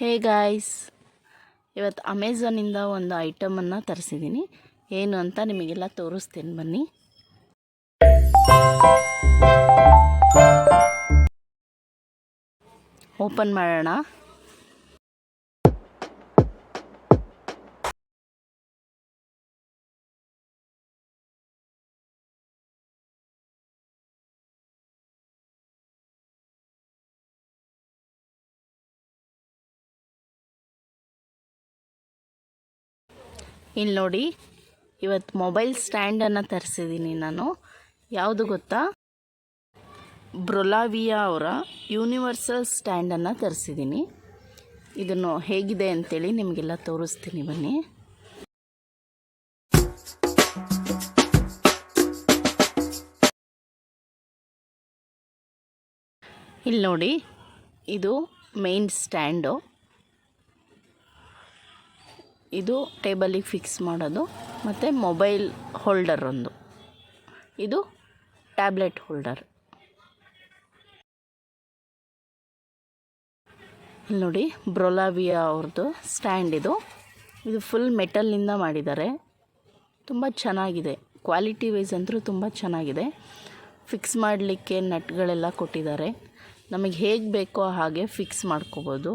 Hey guys, ಇವತ್ತು ಅಮೆಝಾನಿಂದ ಒಂದು ಐಟಮನ್ನು ತರಿಸಿದ್ದೀನಿ. ಏನು ಅಂತ ನಿಮಗೆಲ್ಲ ತೋರಿಸ್ತೀನಿ ಬನ್ನಿ. ಓಪನ್ ಮಾಡೋಣ. ಇಲ್ಲಿ ನೋಡಿ, ಇವತ್ತು ಮೊಬೈಲ್ ಸ್ಟ್ಯಾಂಡನ್ನು ತರಿಸಿದ್ದೀನಿ ನಾನು. ಯಾವುದು ಗೊತ್ತಾ? ಬ್ರೊಲಾವಿಯಾ ಅವರ ಯೂನಿವರ್ಸಲ್ ಸ್ಟ್ಯಾಂಡನ್ನು ತರಿಸಿದ್ದೀನಿ. ಇದನ್ನು ಹೇಗಿದೆ ಅಂತೇಳಿ ನಿಮಗೆಲ್ಲ ತೋರಿಸ್ತೀನಿ ಬನ್ನಿ. ಇಲ್ಲಿ ನೋಡಿ, ಇದು ಮೇನ್ ಸ್ಟ್ಯಾಂಡು. ಇದು ಟೇಬಲಿಗೆ ಫಿಕ್ಸ್ ಮಾಡೋದು, ಮತ್ತು ಮೊಬೈಲ್ ಹೋಲ್ಡರ್ ಒಂದು. ಇದು ಟ್ಯಾಬ್ಲೆಟ್ ಹೋಲ್ಡರ್. ಇಲ್ಲಿ ನೋಡಿ, ಬ್ರೊಲಾವಿಯಾ ಅವ್ರದ್ದು ಸ್ಟ್ಯಾಂಡ್ ಇದು. ಇದು ಫುಲ್ ಮೆಟಲ್ನಿಂದ ಮಾಡಿದ್ದಾರೆ. ತುಂಬ ಚೆನ್ನಾಗಿದೆ. ಕ್ವಾಲಿಟಿ ವೈಸ್ ಅಂತೂ ತುಂಬ ಚೆನ್ನಾಗಿದೆ. ಫಿಕ್ಸ್ ಮಾಡಲಿಕ್ಕೆ ನಟ್ಗಳೆಲ್ಲ ಕೊಟ್ಟಿದ್ದಾರೆ. ನಮಗೆ ಹೇಗೆ ಬೇಕೋ ಹಾಗೆ ಫಿಕ್ಸ್ ಮಾಡ್ಕೋಬೋದು.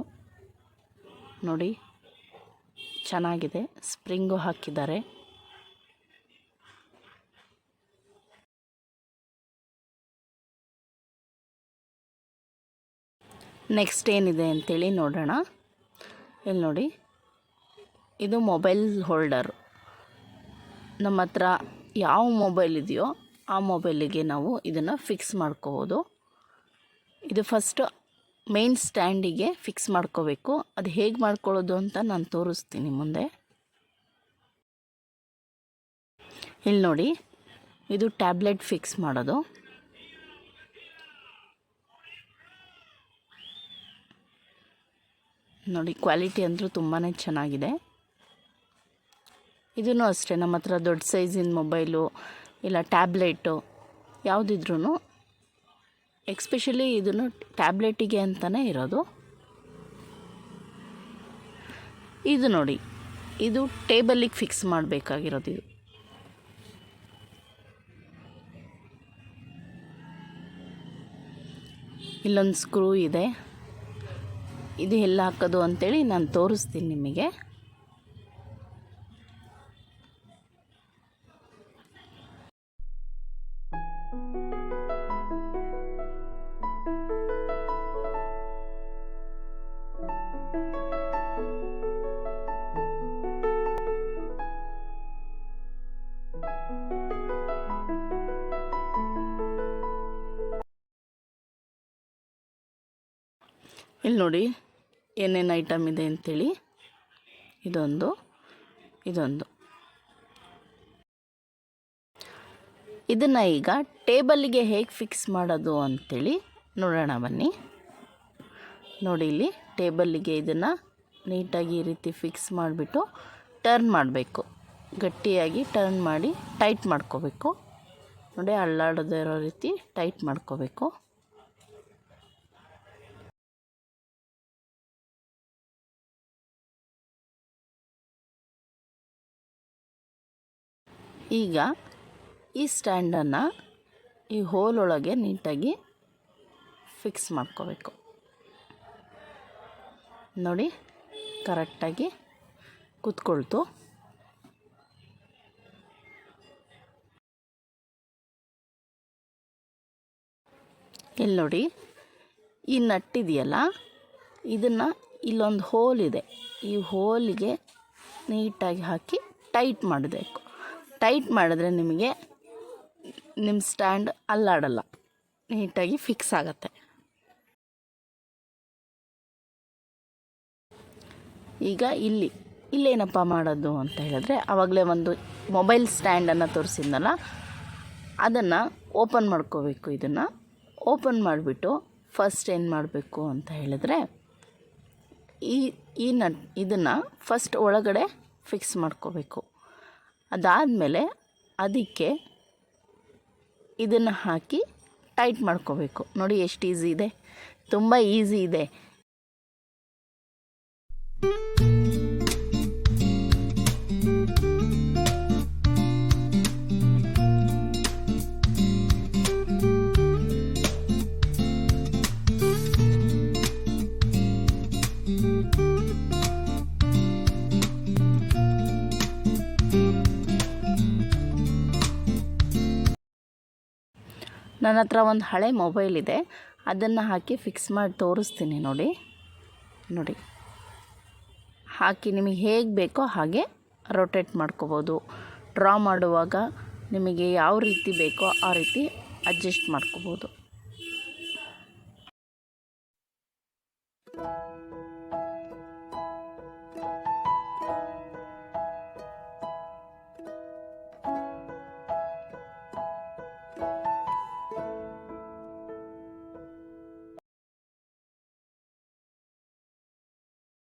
ನೋಡಿ, ಚೆನ್ನಾಗಿದೆ. ಸ್ಪ್ರಿಂಗು ಹಾಕಿದ್ದಾರೆ. ನೆಕ್ಸ್ಟ್ ಏನಿದೆ ಅಂತೇಳಿ ನೋಡೋಣ. ಇಲ್ಲಿ ನೋಡಿ, ಇದು ಮೊಬೈಲ್ ಹೋಲ್ಡರು. ನಮ್ಮ ಹತ್ರ ಯಾವ ಮೊಬೈಲ್ ಇದೆಯೋ ಆ ಮೊಬೈಲಿಗೆ ನಾವು ಇದನ್ನು ಫಿಕ್ಸ್ ಮಾಡ್ಕೋಬೋದು. ಇದು ಫಸ್ಟು ಮೇನ್ ಸ್ಟ್ಯಾಂಡಿಗೆ ಫಿಕ್ಸ್ ಮಾಡ್ಕೋಬೇಕು. ಅದು ಹೇಗೆ ಮಾಡ್ಕೊಳ್ಳೋದು ಅಂತ ನಾನು ತೋರಿಸ್ತೀನಿ ಮುಂದೆ. ಇಲ್ಲಿ ನೋಡಿ, ಇದು ಟ್ಯಾಬ್ಲೆಟ್ ಫಿಕ್ಸ್ ಮಾಡೋದು. ನೋಡಿ, ಕ್ವಾಲಿಟಿ ಅಂದರೂ ತುಂಬಾ ಚೆನ್ನಾಗಿದೆ. ಇದೂ ಅಷ್ಟೇ, ನಮ್ಮ ಹತ್ರ ದೊಡ್ಡ ಸೈಜಿನ ಮೊಬೈಲು ಇಲ್ಲ ಟ್ಯಾಬ್ಲೆಟು ಯಾವುದಿದ್ರೂ, ಎಕ್ಸ್ಪೆಷಲಿ ಇದನ್ನು ಟ್ಯಾಬ್ಲೆಟಿಗೆ ಅಂತಲೇ ಇರೋದು. ಇದು ನೋಡಿ, ಇದು ಟೇಬಲಿಗೆ ಫಿಕ್ಸ್ ಮಾಡಬೇಕಾಗಿರೋದು. ಇದು ಇಲ್ಲೊಂದು ಸ್ಕ್ರೂ ಇದೆ. ಇದು ಎಲ್ಲ ಹಾಕೋದು ಅಂಥೇಳಿ ನಾನು ತೋರಿಸ್ತೀನಿ ನಿಮಗೆ. ಇಲ್ಲಿ ನೋಡಿ, ಏನೇನು ಐಟಮ್ ಇದೆ ಅಂಥೇಳಿ. ಇದೊಂದು ಇದನ್ನು ಈಗ ಟೇಬಲಿಗೆ ಹೇಗೆ ಫಿಕ್ಸ್ ಮಾಡೋದು ಅಂಥೇಳಿ ನೋಡೋಣ ಬನ್ನಿ. ನೋಡಿ, ಇಲ್ಲಿ ಟೇಬಲಿಗೆ ಇದನ್ನು ನೀಟಾಗಿ ಈ ರೀತಿ ಫಿಕ್ಸ್ ಮಾಡಿಬಿಟ್ಟು ಟರ್ನ್ ಮಾಡಬೇಕು. ಗಟ್ಟಿಯಾಗಿ ಟರ್ನ್ ಮಾಡಿ ಟೈಟ್ ಮಾಡ್ಕೋಬೇಕು. ನೋಡಿ, ಅಳ್ಳಾಡದೇ ಇರೋ ರೀತಿ ಟೈಟ್ ಮಾಡ್ಕೋಬೇಕು. ಈಗ ಈ ಸ್ಟ್ಯಾಂಡನ್ನು ಈ ಹೋಲ್ ಒಳಗೆ ನೀಟಾಗಿ ಫಿಕ್ಸ್ ಮಾಡ್ಕೋಬೇಕು. ನೋಡಿ, ಕರೆಕ್ಟಾಗಿ ಕೂತ್ಕೊಳ್ತು. ಇಲ್ಲಿ ನೋಡಿ, ಈ ನಟ್ಟಿದೆಯಲ್ಲ, ಇದನ್ನು ಇಲ್ಲೊಂದು ಹೋಲ್ ಇದೆ. ಈ ಹೋಲಿಗೆ ನೀಟಾಗಿ ಹಾಕಿ ಟೈಟ್ ಮಾಡಬೇಕು. ಟೈಟ್ ಮಾಡಿದ್ರೆ ನಿಮಗೆ ನಿಮ್ಮ ಸ್ಟ್ಯಾಂಡ್ ಅಲ್ಲಾಡಲ್ಲ, ನೀಟಾಗಿ ಫಿಕ್ಸ್ ಆಗುತ್ತೆ. ಈಗ ಇಲ್ಲೇನಪ್ಪ ಮಾಡೋದು ಅಂತ ಹೇಳಿದ್ರೆ, ಆವಾಗಲೇ ಒಂದು ಮೊಬೈಲ್ ಸ್ಟ್ಯಾಂಡನ್ನು ತೋರಿಸಿದ್ನಲ್ಲ, ಅದನ್ನು ಓಪನ್ ಮಾಡ್ಕೋಬೇಕು. ಇದನ್ನು ಓಪನ್ ಮಾಡಿಬಿಟ್ಟು ಫಸ್ಟ್ ಏನು ಮಾಡಬೇಕು ಅಂತ ಹೇಳಿದ್ರೆ, ಇದನ್ನು ಫಸ್ಟ್ ಒಳಗಡೆ ಫಿಕ್ಸ್ ಮಾಡ್ಕೋಬೇಕು. ಅದಾದಮೇಲೆ ಅದಕ್ಕೆ ಇದನ್ನು ಹಾಕಿ ಟೈಟ್ ಮಾಡ್ಕೋಬೇಕು. ನೋಡಿ ಎಷ್ಟು ಈಸಿ ಇದೆ, ತುಂಬ ಈಸಿ ಇದೆ. ನನ್ನ ಹತ್ರ ಒಂದು ಹಳೆ ಮೊಬೈಲ್ ಇದೆ, ಅದನ್ನು ಹಾಕಿ ಫಿಕ್ಸ್ ಮಾಡಿ ತೋರಿಸ್ತೀನಿ ನೋಡಿ. ಹಾಕಿ ನಿಮಗೆ ಹೇಗೆ ಬೇಕೋ ಹಾಗೆ ರೊಟೇಟ್ ಮಾಡ್ಕೋಬೋದು. ಡ್ರಾ ಮಾಡುವಾಗ ನಿಮಗೆ ಯಾವ ರೀತಿ ಬೇಕೋ ಆ ರೀತಿ ಅಡ್ಜಸ್ಟ್ ಮಾಡ್ಕೋಬೋದು.